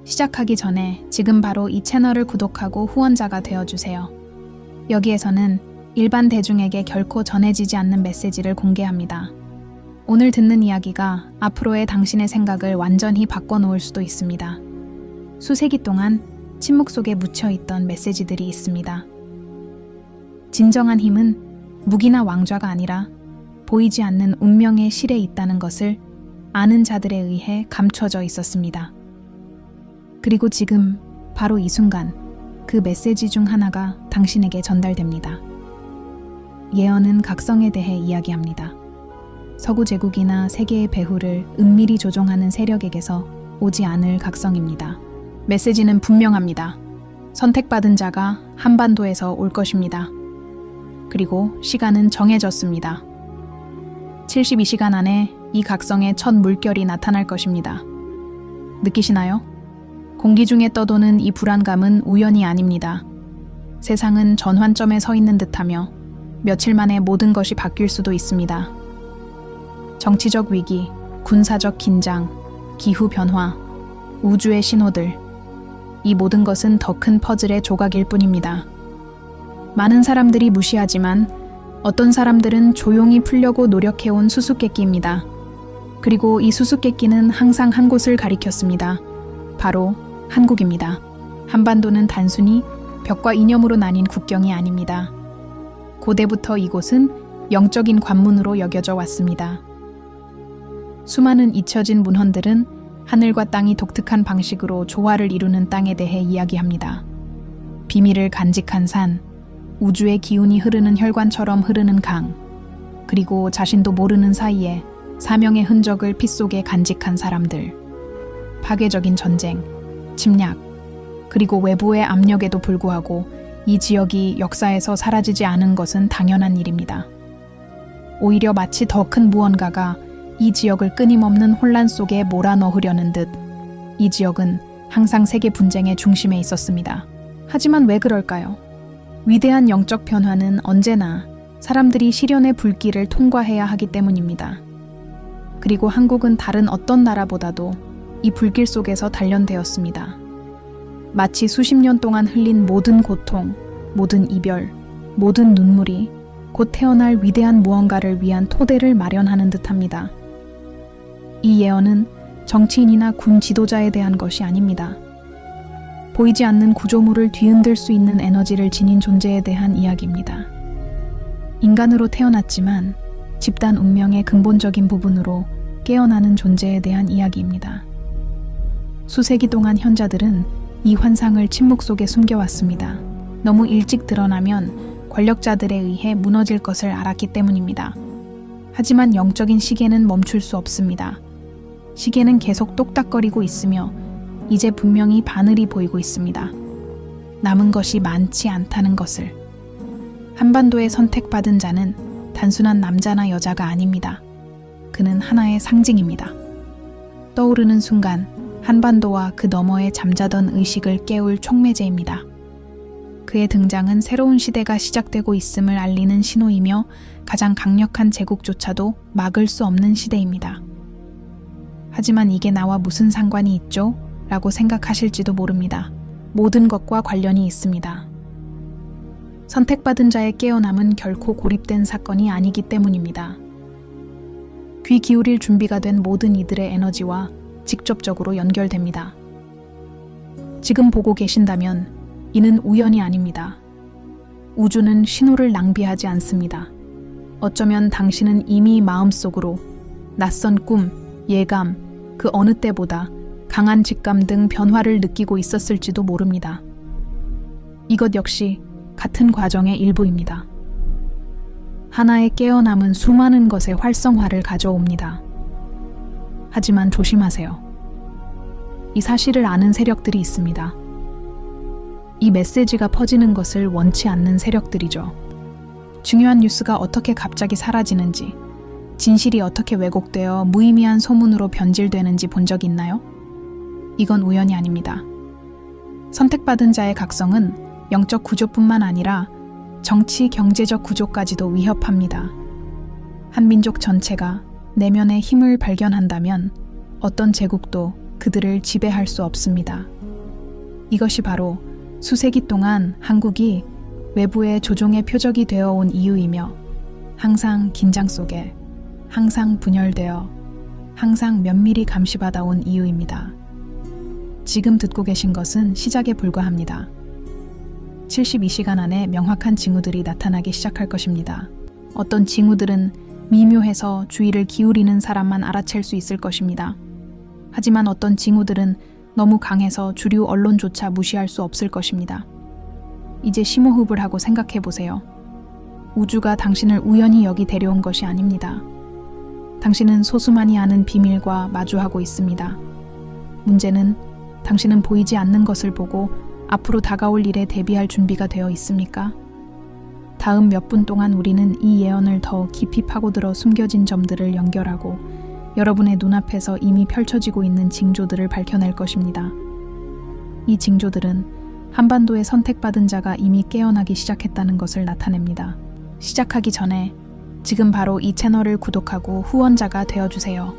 시작하기 전에 지금 바로 이 채널을 구독하고 후원자가 되어주세요. 여기에서는 일반 대중에게 결코 전해지지 않는 메시지를 공개합니다. 오늘 듣는 이야기가 앞으로의 당신의 생각을 완전히 바꿔놓을 수도 있습니다. 수세기 동안 침묵 속에 묻혀있던 메시지들이 있습니다. 진정한 힘은 무기나 왕좌가 아니라 보이지 않는 운명의 실에 있다는 것을 아는 자들에 의해 감춰져 있었습니다. 그리고 지금 바로 이 순간 그 메시지 중 하나가 당신에게 전달됩니다. 예언은 각성에 대해 이야기합니다. 서구 제국이나 세계의 배후를 은밀히 조종하는 세력에게서 오지 않을 각성입니다. 메시지는 분명합니다. 선택받은 자가 한반도에서 올 것입니다. 그리고 시간은 정해졌습니다. 72시간 안에 이 각성의 첫 물결이 나타날 것입니다. 느끼시나요? 공기 중에 떠도는 이 불안감은 우연이 아닙니다. 세상은 전환점에 서 있는 듯하며 며칠 만에 모든 것이 바뀔 수도 있습니다. 정치적 위기, 군사적 긴장, 기후 변화, 우주의 신호들, 이 모든 것은 더 큰 퍼즐의 조각일 뿐입니다. 많은 사람들이 무시하지만 어떤 사람들은 조용히 풀려고 노력해온 수수께끼입니다. 그리고 이 수수께끼는 항상 한 곳을 가리켰습니다. 바로 한국입니다. 한반도는 단순히 벽과 이념으로 나뉜 국경이 아닙니다. 고대부터 이곳은 영적인 관문으로 여겨져 왔습니다. 수많은 잊혀진 문헌들은 하늘과 땅이 독특한 방식으로 조화를 이루는 땅에 대해 이야기합니다. 비밀을 간직한 산, 우주의 기운이 흐르는 혈관처럼 흐르는 강, 그리고 자신도 모르는 사이에 사명의 흔적을 피 속에 간직한 사람들. 파괴적인 전쟁, 침략, 그리고 외부의 압력에도 불구하고 이 지역이 역사에서 사라지지 않은 것은 당연한 일입니다. 오히려 마치 더 큰 무언가가 이 지역을 끊임없는 혼란 속에 몰아넣으려는 듯 이 지역은 항상 세계 분쟁의 중심에 있었습니다. 하지만 왜 그럴까요? 위대한 영적 변화는 언제나 사람들이 시련의 불길을 통과해야 하기 때문입니다. 그리고 한국은 다른 어떤 나라보다도 이 불길 속에서 단련되었습니다. 마치 수십 년 동안 흘린 모든 고통, 모든 이별, 모든 눈물이 곧 태어날 위대한 무언가를 위한 토대를 마련하는 듯합니다. 이 예언은 정치인이나 군 지도자에 대한 것이 아닙니다. 보이지 않는 구조물을 뒤흔들 수 있는 에너지를 지닌 존재에 대한 이야기입니다. 인간으로 태어났지만 집단 운명의 근본적인 부분으로 깨어나는 존재에 대한 이야기입니다. 수세기 동안 현자들은 이 환상을 침묵 속에 숨겨왔습니다. 너무 일찍 드러나면 권력자들에 의해 무너질 것을 알았기 때문입니다. 하지만 영적인 시계는 멈출 수 없습니다. 시계는 계속 똑딱거리고 있으며 이제 분명히 바늘이 보이고 있습니다. 남은 것이 많지 않다는 것을. 한반도에 선택받은 자는 단순한 남자나 여자가 아닙니다. 그는 하나의 상징입니다. 떠오르는 순간 한반도와 그 너머에 잠자던 의식을 깨울 촉매제입니다. 그의 등장은 새로운 시대가 시작되고 있음을 알리는 신호이며 가장 강력한 제국조차도 막을 수 없는 시대입니다. 하지만 이게 나와 무슨 상관이 있죠? 라고 생각하실지도 모릅니다. 모든 것과 관련이 있습니다. 선택받은 자의 깨어남은 결코 고립된 사건이 아니기 때문입니다. 귀 기울일 준비가 된 모든 이들의 에너지와 직접적으로 연결됩니다. 지금 보고 계신다면 이는 우연이 아닙니다. 우주는 신호를 낭비하지 않습니다. 어쩌면 당신은 이미 마음속으로 낯선 꿈, 예감, 그 어느 때보다 강한 직감 등 변화를 느끼고 있었을지도 모릅니다. 이것 역시 같은 과정의 일부입니다. 하나의 깨어남은 수많은 것의 활성화를 가져옵니다. 하지만 조심하세요. 이 사실을 아는 세력들이 있습니다. 이 메시지가 퍼지는 것을 원치 않는 세력들이죠. 중요한 뉴스가 어떻게 갑자기 사라지는지, 진실이 어떻게 왜곡되어 무의미한 소문으로 변질되는지 본 적 있나요? 이건 우연이 아닙니다. 선택받은 자의 각성은 영적 구조뿐만 아니라 정치, 경제적 구조까지도 위협합니다. 한민족 전체가 내면의 힘을 발견한다면 어떤 제국도 그들을 지배할 수 없습니다. 이것이 바로 수세기 동안 한국이 외부의 조종의 표적이 되어 온 이유이며 항상 긴장 속에, 항상 분열되어, 항상 면밀히 감시받아 온 이유입니다. 지금 듣고 계신 것은 시작에 불과합니다. 72시간 안에 명확한 징후들이 나타나기 시작할 것입니다. 어떤 징후들은 미묘해서 주의를 기울이는 사람만 알아챌 수 있을 것입니다. 하지만 어떤 징후들은 너무 강해서 주류 언론조차 무시할 수 없을 것입니다. 이제 심호흡을 하고 생각해 보세요. 우주가 당신을 우연히 여기 데려온 것이 아닙니다. 당신은 소수만이 아는 비밀과 마주하고 있습니다. 문제는 당신은 보이지 않는 것을 보고 앞으로 다가올 일에 대비할 준비가 되어 있습니까? 다음 몇 분 동안 우리는 이 예언을 더 깊이 파고들어 숨겨진 점들을 연결하고 여러분의 눈앞에서 이미 펼쳐지고 있는 징조들을 밝혀낼 것입니다. 이 징조들은 한반도의 선택받은 자가 이미 깨어나기 시작했다는 것을 나타냅니다. 시작하기 전에 지금 바로 이 채널을 구독하고 후원자가 되어주세요.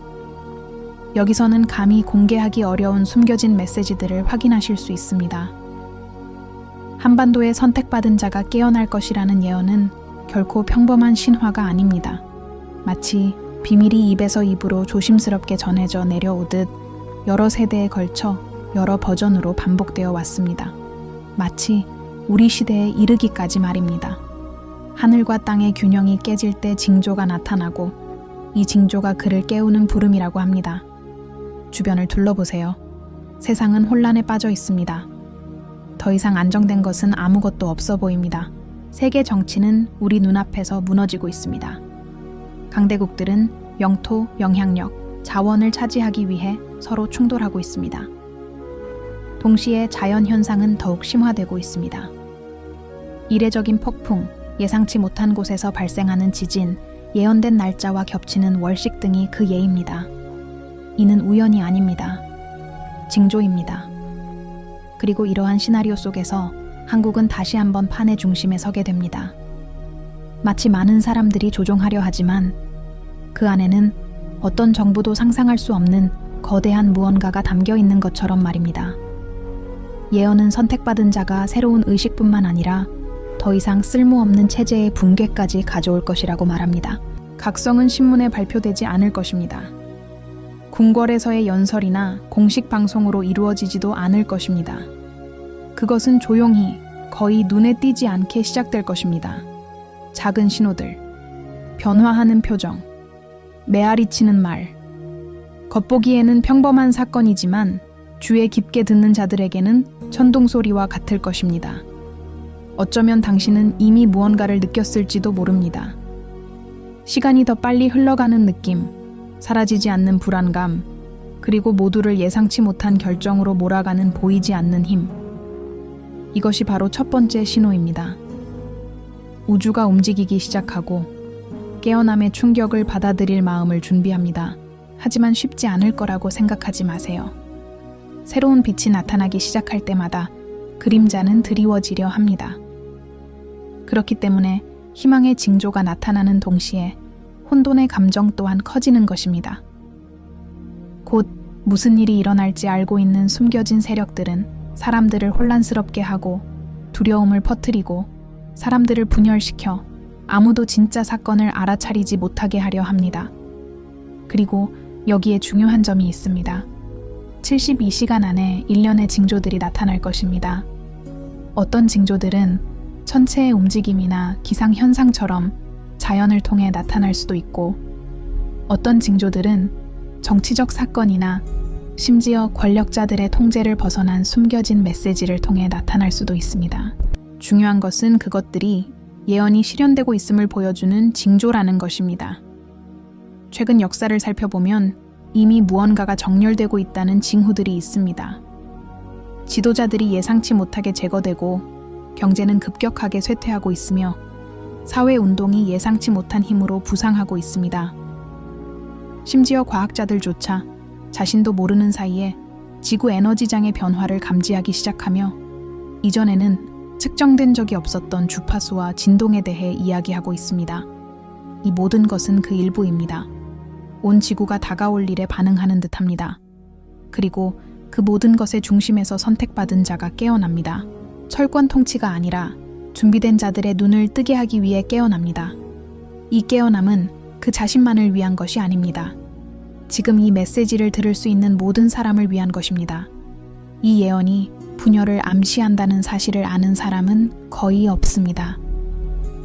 여기서는 감히 공개하기 어려운 숨겨진 메시지들을 확인하실 수 있습니다. 한반도의 선택받은 자가 깨어날 것이라는 예언은 결코 평범한 신화가 아닙니다. 마치 비밀이 입에서 입으로 조심스럽게 전해져 내려오듯 여러 세대에 걸쳐 여러 버전으로 반복되어 왔습니다. 마치 우리 시대에 이르기까지 말입니다. 하늘과 땅의 균형이 깨질 때 징조가 나타나고 이 징조가 그를 깨우는 부름이라고 합니다. 주변을 둘러보세요. 세상은 혼란에 빠져 있습니다. 더 이상 안정된 것은 아무것도 없어 보입니다. 세계 정치는 우리 눈앞에서 무너지고 있습니다. 강대국들은 영토, 영향력, 자원을 차지하기 위해 서로 충돌하고 있습니다. 동시에 자연 현상은 더욱 심화되고 있습니다. 이례적인 폭풍, 예상치 못한 곳에서 발생하는 지진, 예언된 날짜와 겹치는 월식 등이 그 예입니다. 이는 우연이 아닙니다. 징조입니다. 그리고 이러한 시나리오 속에서 한국은 다시 한번 판의 중심에 서게 됩니다. 마치 많은 사람들이 조종하려 하지만 그 안에는 어떤 정부도 상상할 수 없는 거대한 무언가가 담겨 있는 것처럼 말입니다. 예언은 선택받은 자가 새로운 의식뿐만 아니라 더 이상 쓸모없는 체제의 붕괴까지 가져올 것이라고 말합니다. 각성은 신문에 발표되지 않을 것입니다. 궁궐에서의 연설이나 공식 방송으로 이루어지지도 않을 것입니다. 그것은 조용히 거의 눈에 띄지 않게 시작될 것입니다. 작은 신호들, 변화하는 표정, 메아리치는 말. 겉보기에는 평범한 사건이지만 주에 깊게 듣는 자들에게는 천둥소리와 같을 것입니다. 어쩌면 당신은 이미 무언가를 느꼈을지도 모릅니다. 시간이 더 빨리 흘러가는 느낌, 사라지지 않는 불안감, 그리고 모두를 예상치 못한 결정으로 몰아가는 보이지 않는 힘. 이것이 바로 첫 번째 신호입니다. 우주가 움직이기 시작하고 깨어남의 충격을 받아들일 마음을 준비합니다. 하지만 쉽지 않을 거라고 생각하지 마세요. 새로운 빛이 나타나기 시작할 때마다 그림자는 드리워지려 합니다. 그렇기 때문에 희망의 징조가 나타나는 동시에 혼돈의 감정 또한 커지는 것입니다. 곧 무슨 일이 일어날지 알고 있는 숨겨진 세력들은 사람들을 혼란스럽게 하고 두려움을 퍼뜨리고 사람들을 분열시켜 아무도 진짜 사건을 알아차리지 못하게 하려 합니다. 그리고 여기에 중요한 점이 있습니다. 72시간 안에 일련의 징조들이 나타날 것입니다. 어떤 징조들은 천체의 움직임이나 기상현상처럼 자연을 통해 나타날 수도 있고 어떤 징조들은 정치적 사건이나 심지어 권력자들의 통제를 벗어난 숨겨진 메시지를 통해 나타날 수도 있습니다. 중요한 것은 그것들이 예언이 실현되고 있음을 보여주는 징조라는 것입니다. 최근 역사를 살펴보면 이미 무언가가 정렬되고 있다는 징후들이 있습니다. 지도자들이 예상치 못하게 제거되고 경제는 급격하게 쇠퇴하고 있으며 사회운동이 예상치 못한 힘으로 부상하고 있습니다. 심지어 과학자들조차 자신도 모르는 사이에 지구 에너지장의 변화를 감지하기 시작하며 이전에는 측정된 적이 없었던 주파수와 진동에 대해 이야기하고 있습니다. 이 모든 것은 그 일부입니다. 온 지구가 다가올 일에 반응하는 듯합니다. 그리고 그 모든 것의 중심에서 선택받은 자가 깨어납니다. 철권 통치가 아니라 준비된 자들의 눈을 뜨게 하기 위해 깨어납니다. 이 깨어남은 그 자신만을 위한 것이 아닙니다. 지금 이 메시지를 들을 수 있는 모든 사람을 위한 것입니다. 이 예언이 분열을 암시한다는 사실을 아는 사람은 거의 없습니다.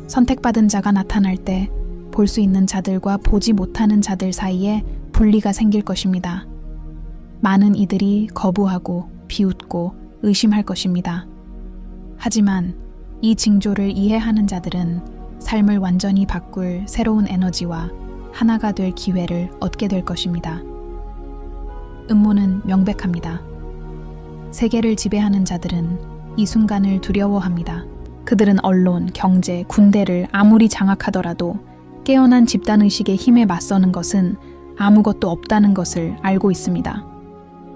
선택받은 자가 나타날 때 볼 수 있는 자들과 보지 못하는 자들 사이에 분리가 생길 것입니다. 많은 이들이 거부하고 비웃고 의심할 것입니다. 하지만 이 징조를 이해하는 자들은 삶을 완전히 바꿀 새로운 에너지와 하나가 될 기회를 얻게 될 것입니다. 음모는 명백합니다. 세계를 지배하는 자들은 이 순간을 두려워합니다. 그들은 언론, 경제, 군대를 아무리 장악하더라도 깨어난 집단의식의 힘에 맞서는 것은 아무것도 없다는 것을 알고 있습니다.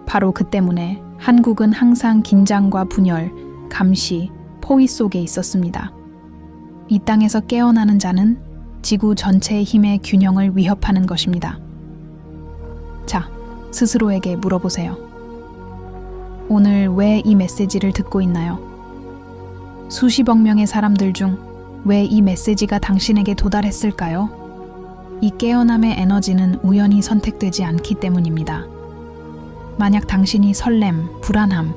바로 그 때문에 한국은 항상 긴장과 분열, 감시, 포위 속에 있었습니다. 이 땅에서 깨어나는 자는 지구 전체의 힘의 균형을 위협하는 것입니다. 자, 스스로에게 물어보세요. 오늘 왜 이 메시지를 듣고 있나요? 수십억 명의 사람들 중 왜 이 메시지가 당신에게 도달했을까요? 이 깨어남의 에너지는 우연히 선택되지 않기 때문입니다. 만약 당신이 설렘, 불안함,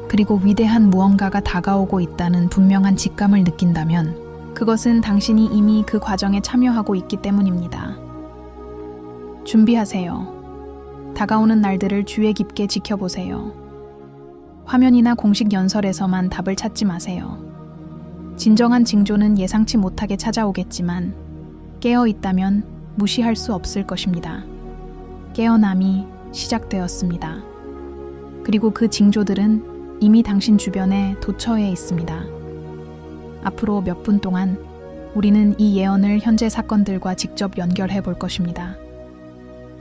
그리고 위대한 무언가가 다가오고 있다는 분명한 직감을 느낀다면 그것은 당신이 이미 그 과정에 참여하고 있기 때문입니다. 준비하세요. 다가오는 날들을 주의 깊게 지켜보세요. 화면이나 공식 연설에서만 답을 찾지 마세요. 진정한 징조는 예상치 못하게 찾아오겠지만 깨어 있다면 무시할 수 없을 것입니다. 깨어남이 시작되었습니다. 그리고 그 징조들은 이미 당신 주변에 도처에 있습니다. 앞으로 몇 분 동안 우리는 이 예언을 현재 사건들과 직접 연결해 볼 것입니다.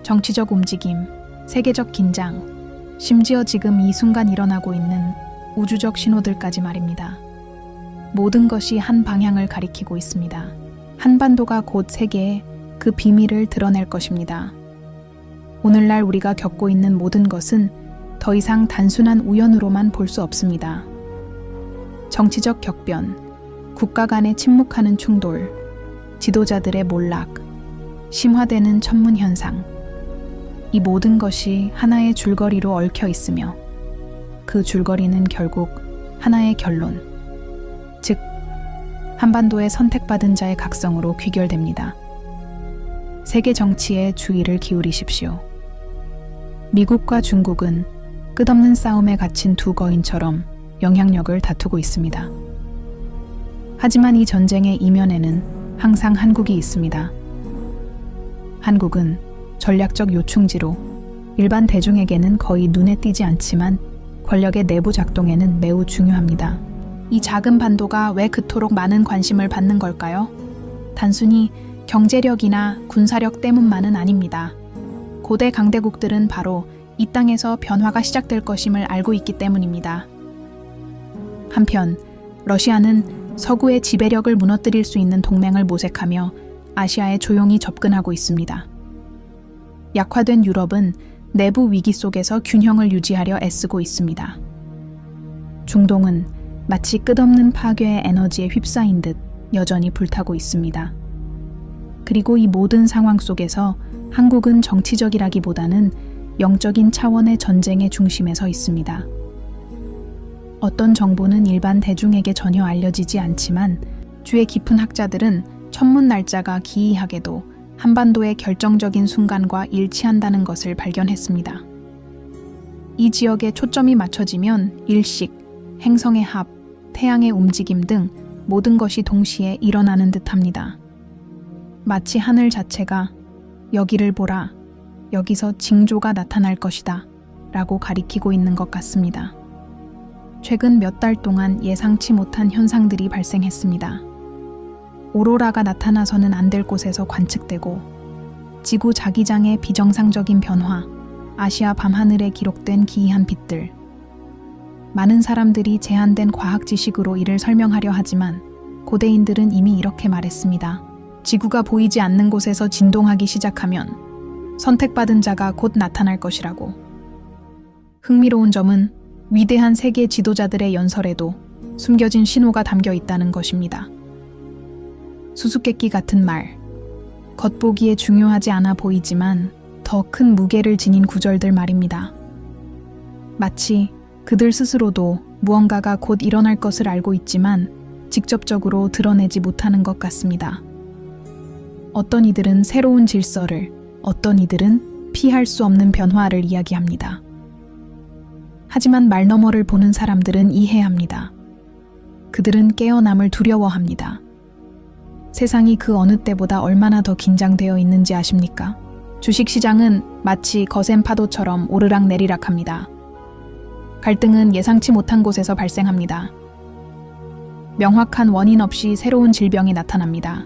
정치적 움직임, 세계적 긴장, 심지어 지금 이 순간 일어나고 있는 우주적 신호들까지 말입니다. 모든 것이 한 방향을 가리키고 있습니다. 한반도가 곧 세계에 그 비밀을 드러낼 것입니다. 오늘날 우리가 겪고 있는 모든 것은 더 이상 단순한 우연으로만 볼 수 없습니다. 정치적 격변, 국가 간의 침묵하는 충돌, 지도자들의 몰락, 심화되는 천문 현상, 이 모든 것이 하나의 줄거리로 얽혀 있으며 그 줄거리는 결국 하나의 결론, 즉 한반도의 선택받은 자의 각성으로 귀결됩니다. 세계 정치에 주의를 기울이십시오. 미국과 중국은 끝없는 싸움에 갇힌 두 거인처럼 영향력을 다투고 있습니다. 하지만 이 전쟁의 이면에는 항상 한국이 있습니다. 한국은 전략적 요충지로 일반 대중에게는 거의 눈에 띄지 않지만 권력의 내부 작동에는 매우 중요합니다. 이 작은 반도가 왜 그토록 많은 관심을 받는 걸까요? 단순히 경제력이나 군사력 때문만은 아닙니다. 고대 강대국들은 바로 이 땅에서 변화가 시작될 것임을 알고 있기 때문입니다. 한편 러시아는 서구의 지배력을 무너뜨릴 수 있는 동맹을 모색하며 아시아에 조용히 접근하고 있습니다. 약화된 유럽은 내부 위기 속에서 균형을 유지하려 애쓰고 있습니다. 중동은 마치 끝없는 파괴의 에너지에 휩싸인 듯 여전히 불타고 있습니다. 그리고 이 모든 상황 속에서 한국은 정치적이라기보다는 영적인 차원의 전쟁의 중심에 서 있습니다. 어떤 정보는 일반 대중에게 전혀 알려지지 않지만 주의 깊은 학자들은 천문 날짜가 기이하게도 한반도의 결정적인 순간과 일치한다는 것을 발견했습니다. 이 지역에 초점이 맞춰지면 일식, 행성의 합, 태양의 움직임 등 모든 것이 동시에 일어나는 듯합니다. 마치 하늘 자체가 여기를 보라, 여기서 징조가 나타날 것이다 라고 가리키고 있는 것 같습니다. 최근 몇 달 동안 예상치 못한 현상들이 발생했습니다. 오로라가 나타나서는 안 될 곳에서 관측되고 지구 자기장의 비정상적인 변화, 아시아 밤하늘에 기록된 기이한 빛들. 많은 사람들이 제한된 과학 지식으로 이를 설명하려 하지만 고대인들은 이미 이렇게 말했습니다. 지구가 보이지 않는 곳에서 진동하기 시작하면 선택받은 자가 곧 나타날 것이라고. 흥미로운 점은 위대한 세계 지도자들의 연설에도 숨겨진 신호가 담겨 있다는 것입니다. 수수께끼 같은 말, 겉보기에 중요하지 않아 보이지만 더 큰 무게를 지닌 구절들 말입니다. 마치 그들 스스로도 무언가가 곧 일어날 것을 알고 있지만 직접적으로 드러내지 못하는 것 같습니다. 어떤 이들은 새로운 질서를, 어떤 이들은 피할 수 없는 변화를 이야기합니다. 하지만 말너머를 보는 사람들은 이해합니다. 그들은 깨어남을 두려워합니다. 세상이 그 어느 때보다 얼마나 더 긴장되어 있는지 아십니까? 주식시장은 마치 거센 파도처럼 오르락 내리락합니다. 갈등은 예상치 못한 곳에서 발생합니다. 명확한 원인 없이 새로운 질병이 나타납니다.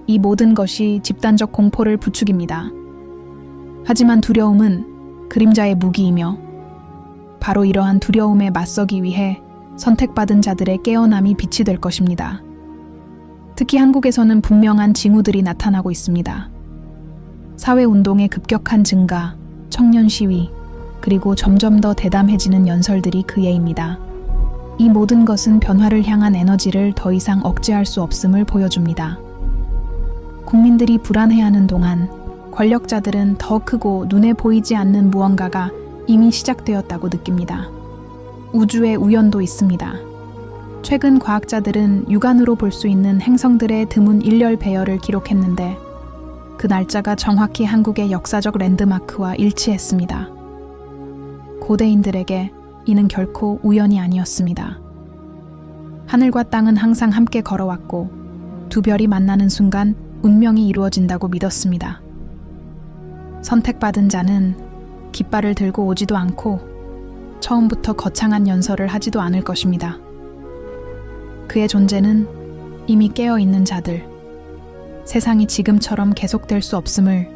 이 모든 것이 집단적 공포를 부추깁니다. 하지만 두려움은 그림자의 무기이며 바로 이러한 두려움에 맞서기 위해 선택받은 자들의 깨어남이 빛이 될 것입니다. 특히 한국에서는 분명한 징후들이 나타나고 있습니다. 사회운동의 급격한 증가, 청년 시위, 그리고 점점 더 대담해지는 연설들이 그 예입니다. 이 모든 것은 변화를 향한 에너지를 더 이상 억제할 수 없음을 보여줍니다. 국민들이 불안해하는 동안 권력자들은 더 크고 눈에 보이지 않는 무언가가 이미 시작되었다고 느낍니다. 우주의 우연도 있습니다. 최근 과학자들은 육안으로 볼 수 있는 행성들의 드문 일렬 배열을 기록했는데 그 날짜가 정확히 한국의 역사적 랜드마크와 일치했습니다. 고대인들에게 이는 결코 우연이 아니었습니다. 하늘과 땅은 항상 함께 걸어왔고 두 별이 만나는 순간 운명이 이루어진다고 믿었습니다. 선택받은 자는 깃발을 들고 오지도 않고 처음부터 거창한 연설을 하지도 않을 것입니다. 그의 존재는 이미 깨어있는 자들, 세상이 지금처럼 계속될 수 없음을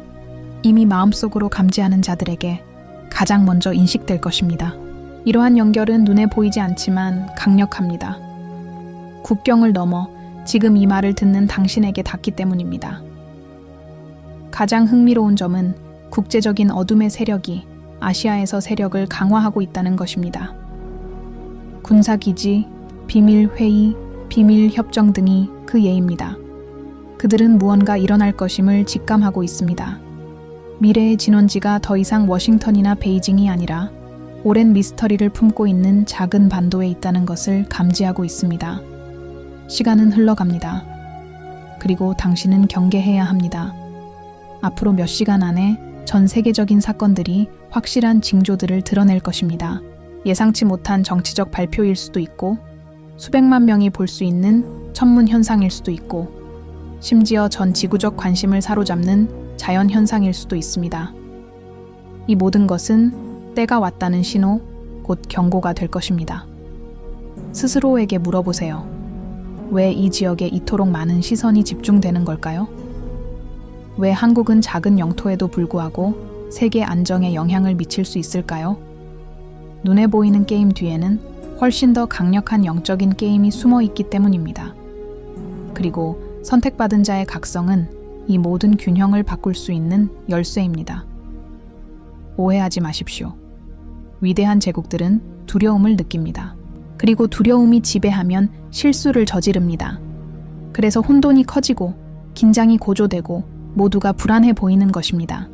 이미 마음속으로 감지하는 자들에게 가장 먼저 인식될 것입니다. 이러한 연결은 눈에 보이지 않지만 강력합니다. 국경을 넘어 지금 이 말을 듣는 당신에게 닿기 때문입니다. 가장 흥미로운 점은 국제적인 어둠의 세력이 아시아에서 세력을 강화하고 있다는 것입니다. 군사기지, 비밀회의, 비밀협정 등이 그 예입니다. 그들은 무언가 일어날 것임을 직감하고 있습니다. 미래의 진원지가 더 이상 워싱턴이나 베이징이 아니라 오랜 미스터리를 품고 있는 작은 반도에 있다는 것을 감지하고 있습니다. 시간은 흘러갑니다. 그리고 당신은 경계해야 합니다. 앞으로 몇 시간 안에 전 세계적인 사건들이 확실한 징조들을 드러낼 것입니다. 예상치 못한 정치적 발표일 수도 있고 수백만 명이 볼 수 있는 천문 현상일 수도 있고 심지어 전 지구적 관심을 사로잡는 자연 현상일 수도 있습니다. 이 모든 것은 때가 왔다는 신호, 곧 경고가 될 것입니다. 스스로에게 물어보세요. 왜 이 지역에 이토록 많은 시선이 집중되는 걸까요? 왜 한국은 작은 영토에도 불구하고 세계 안정에 영향을 미칠 수 있을까요? 눈에 보이는 게임 뒤에는 훨씬 더 강력한 영적인 게임이 숨어 있기 때문입니다. 그리고 선택받은 자의 각성은 이 모든 균형을 바꿀 수 있는 열쇠입니다. 오해하지 마십시오. 위대한 제국들은 두려움을 느낍니다. 그리고 두려움이 지배하면 실수를 저지릅니다. 그래서 혼돈이 커지고 긴장이 고조되고 모두가 불안해 보이는 것입니다.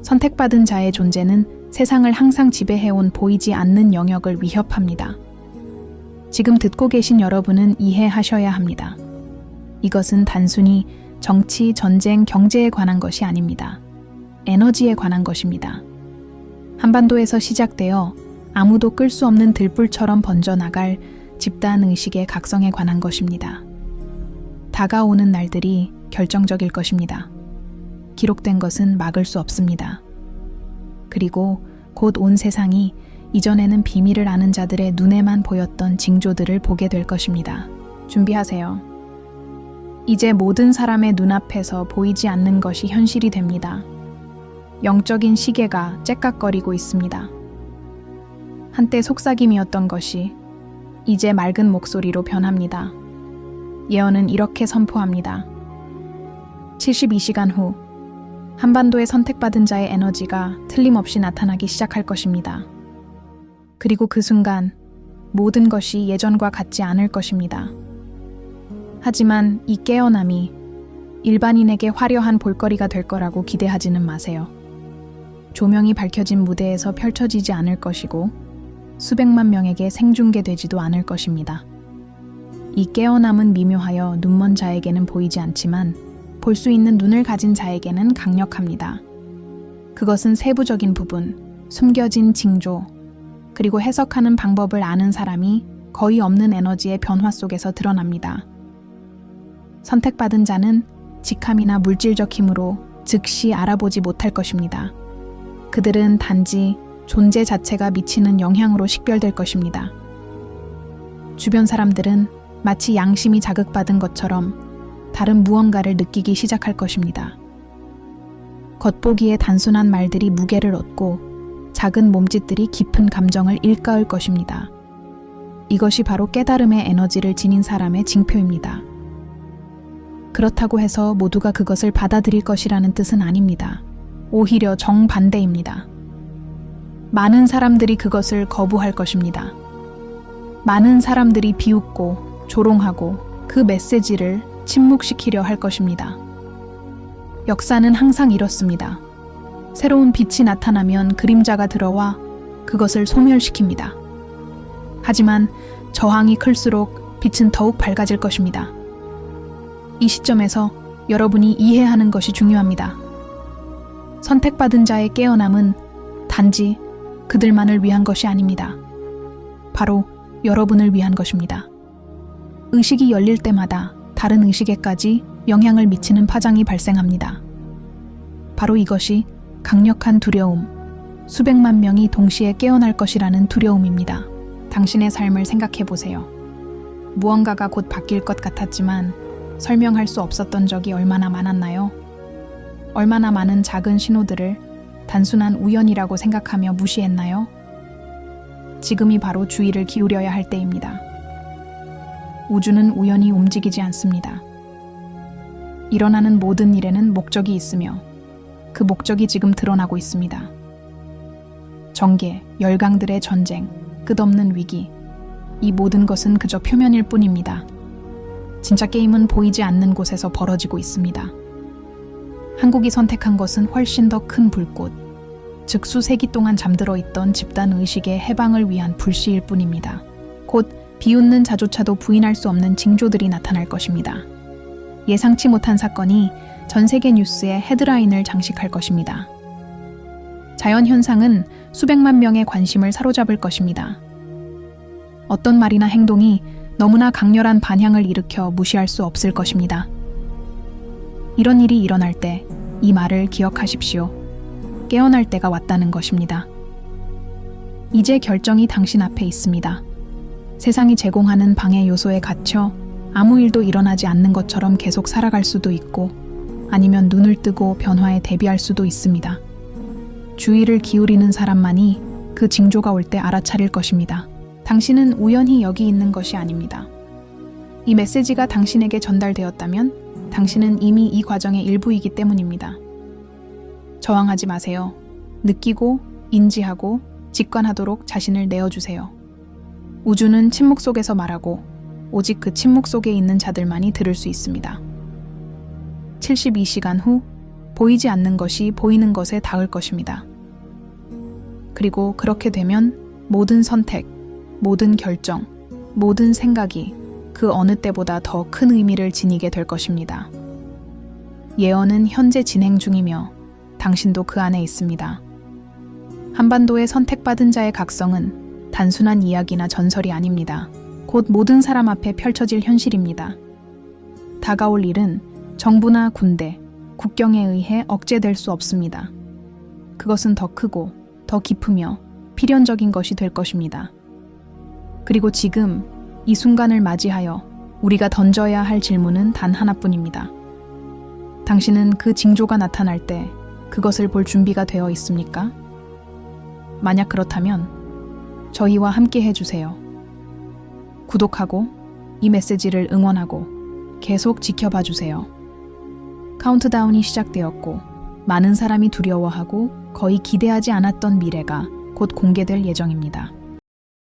선택받은 자의 존재는 세상을 항상 지배해온 보이지 않는 영역을 위협합니다. 지금 듣고 계신 여러분은 이해하셔야 합니다. 이것은 단순히 정치, 전쟁, 경제에 관한 것이 아닙니다. 에너지에 관한 것입니다. 한반도에서 시작되어 아무도 끌 수 없는 들불처럼 번져나갈 집단 의식의 각성에 관한 것입니다. 다가오는 날들이 결정적일 것입니다. 기록된 것은 막을 수 없습니다. 그리고 곧 온 세상이 이전에는 비밀을 아는 자들의 눈에만 보였던 징조들을 보게 될 것입니다. 준비하세요. 이제 모든 사람의 눈앞에서 보이지 않는 것이 현실이 됩니다. 영적인 시계가 째깍거리고 있습니다. 한때 속삭임이었던 것이 이제 맑은 목소리로 변합니다. 예언은 이렇게 선포합니다. 72시간 후 한반도에 선택받은 자의 에너지가 틀림없이 나타나기 시작할 것입니다. 그리고 그 순간 모든 것이 예전과 같지 않을 것입니다. 하지만 이 깨어남이 일반인에게 화려한 볼거리가 될 거라고 기대하지는 마세요. 조명이 밝혀진 무대에서 펼쳐지지 않을 것이고 수백만 명에게 생중계되지도 않을 것입니다. 이 깨어남은 미묘하여 눈먼 자에게는 보이지 않지만 볼 수 있는 눈을 가진 자에게는 강력합니다. 그것은 세부적인 부분, 숨겨진 징조, 그리고 해석하는 방법을 아는 사람이 거의 없는 에너지의 변화 속에서 드러납니다. 선택받은 자는 직함이나 물질적 힘으로 즉시 알아보지 못할 것입니다. 그들은 단지 존재 자체가 미치는 영향으로 식별될 것입니다. 주변 사람들은 마치 양심이 자극받은 것처럼 다른 무언가를 느끼기 시작할 것입니다. 겉보기에 단순한 말들이 무게를 얻고 작은 몸짓들이 깊은 감정을 일깨울 것입니다. 이것이 바로 깨달음의 에너지를 지닌 사람의 징표입니다. 그렇다고 해서 모두가 그것을 받아들일 것이라는 뜻은 아닙니다. 오히려 정반대입니다. 많은 사람들이 그것을 거부할 것입니다. 많은 사람들이 비웃고 조롱하고 그 메시지를 침묵시키려 할 것입니다. 역사는 항상 이렇습니다. 새로운 빛이 나타나면 그림자가 들어와 그것을 소멸시킵니다. 하지만 저항이 클수록 빛은 더욱 밝아질 것입니다. 이 시점에서 여러분이 이해하는 것이 중요합니다. 선택받은 자의 깨어남은 단지 그들만을 위한 것이 아닙니다. 바로 여러분을 위한 것입니다. 의식이 열릴 때마다 다른 의식에까지 영향을 미치는 파장이 발생합니다. 바로 이것이 강력한 두려움, 수백만 명이 동시에 깨어날 것이라는 두려움입니다. 당신의 삶을 생각해 보세요. 무언가가 곧 바뀔 것 같았지만 설명할 수 없었던 적이 얼마나 많았나요? 얼마나 많은 작은 신호들을 단순한 우연이라고 생각하며 무시했나요? 지금이 바로 주의를 기울여야 할 때입니다. 우주는 우연히 움직이지 않습니다. 일어나는 모든 일에는 목적이 있으며 그 목적이 지금 드러나고 있습니다. 정계, 열강들의 전쟁, 끝없는 위기, 이 모든 것은 그저 표면일 뿐입니다. 진짜 게임은 보이지 않는 곳에서 벌어지고 있습니다. 한국이 선택한 것은 훨씬 더 큰 불꽃, 즉 수세기 동안 잠들어 있던 집단 의식의 해방을 위한 불씨일 뿐입니다. 곧 비웃는 자조차도 부인할 수 없는 징조들이 나타날 것입니다. 예상치 못한 사건이 전 세계 뉴스의 헤드라인을 장식할 것입니다. 자연현상은 수백만 명의 관심을 사로잡을 것입니다. 어떤 말이나 행동이 너무나 강렬한 반향을 일으켜 무시할 수 없을 것입니다. 이런 일이 일어날 때 이 말을 기억하십시오. 깨어날 때가 왔다는 것입니다. 이제 결정이 당신 앞에 있습니다. 세상이 제공하는 방해 요소에 갇혀 아무 일도 일어나지 않는 것처럼 계속 살아갈 수도 있고 아니면 눈을 뜨고 변화에 대비할 수도 있습니다. 주의를 기울이는 사람만이 그 징조가 올 때 알아차릴 것입니다. 당신은 우연히 여기 있는 것이 아닙니다. 이 메시지가 당신에게 전달되었다면 당신은 이미 이 과정의 일부이기 때문입니다. 저항하지 마세요. 느끼고, 인지하고, 직관하도록 자신을 내어주세요. 우주는 침묵 속에서 말하고 오직 그 침묵 속에 있는 자들만이 들을 수 있습니다. 72시간 후 보이지 않는 것이 보이는 것에 닿을 것입니다. 그리고 그렇게 되면 모든 선택, 모든 결정, 모든 생각이 그 어느 때보다 더 큰 의미를 지니게 될 것입니다. 예언은 현재 진행 중이며 당신도 그 안에 있습니다. 한반도의 선택받은 자의 각성은 단순한 이야기나 전설이 아닙니다. 곧 모든 사람 앞에 펼쳐질 현실입니다. 다가올 일은 정부나 군대, 국경에 의해 억제될 수 없습니다. 그것은 더 크고 더 깊으며 필연적인 것이 될 것입니다. 그리고 지금 이 순간을 맞이하여 우리가 던져야 할 질문은 단 하나뿐입니다. 당신은 그 징조가 나타날 때 그것을 볼 준비가 되어 있습니까? 만약 그렇다면 저희와 함께 해주세요. 구독하고 이 메시지를 응원하고 계속 지켜봐 주세요. 카운트다운이 시작되었고 많은 사람이 두려워하고 거의 기대하지 않았던 미래가 곧 공개될 예정입니다.